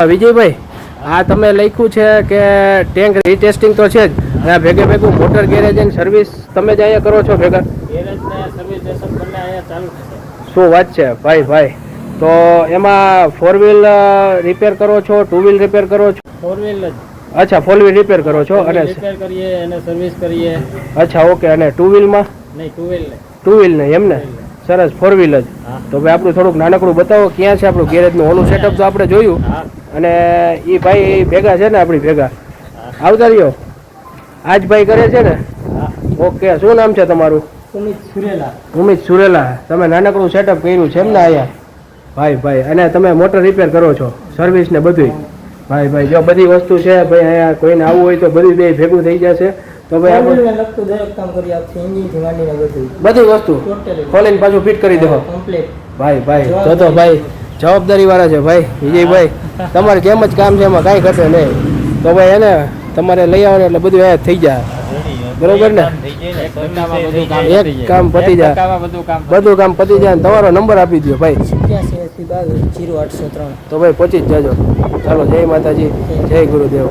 વિજયભાઈ, આ તમે લખ્યું છે કે ટેન્ક રીટેસ્ટિંગ તો છે જ, અને ભેગે ભેગું મોટર ગેરેજ એન્ડ સર્વિસ તમે જ અહીંયા કરો છો ભેગા? શું વાત છે ભાઈ ભાઈ! તો એમાં 4 વ્હીલ રિપેર કરો છો, 2 વ્હીલ રિપેર કરો છો? 4 વ્હીલ જ. અચ્છા, 4 વ્હીલ રિપેર કરો છો અને રિપેર કરીએ અને સર્વિસ કરીએ. અચ્છા, ઓકે. અને 2 વ્હીલમાં? નહીં, 2 વ્હીલ નહીં. 2 વ્હીલ નહીં એમ ને? સરસ, 4 વ્હીલ જ. તો ભાઈ આપણું થોડુંક નાનકડું બતાવો, ક્યાં છે આપણું ગેરેજનું? ઓલું સેટઅપ તો આપણે જોયું, અને એ ભાઈ ભેગા છે ને આપણી ભેગા? આવતા રહ્યો. આજ ભાઈ કરે છે ને? ઓકે. શું નામ છે તમારું? ઉમિત સુરેલા. ઉમિત સુરેલા. તમે નાનકડું સેટઅપ કર્યું છે એમ ને અહીંયા? ભાઈ ભાઈ, અને તમે મોટર રિપેર કરો છો, સર્વિસ ને બધું? ભાઈ ભાઈ, જો બધી વસ્તુ છે ભાઈ, અહીંયા કોઈને આવવું હોય તો બધું બે ભેગું થઈ જશે. તો ભાઈ આપણે લગતું દરેક કામ કરી આપશે, એન્જિનથી માંડીને બધું, બધી વસ્તુ ખોલીને પાછું ફિટ કરી દેવો. કમ્પ્લીટ. ભાઈ ભાઈ, તો ભાઈ જવાબદારી વાળા છે ભાઈ વિજયભાઈ. તમારે જેમ જ કામ છે, એમાં કાંઈ ઘટે નહીં. તો ભાઈ એને તમારે લઈ આવવાનું એટલે બધું અહીંયા થઈ જાય, બરોબર ને? એક કામ પતી જાય, બધું કામ પતી જાય. તમારો નંબર આપી દો ભાઈ. 87 22 0803. તો ભાઈ પહોંચી જ જાજો. ચાલો, જય માતાજી, જય ગુરુદેવ.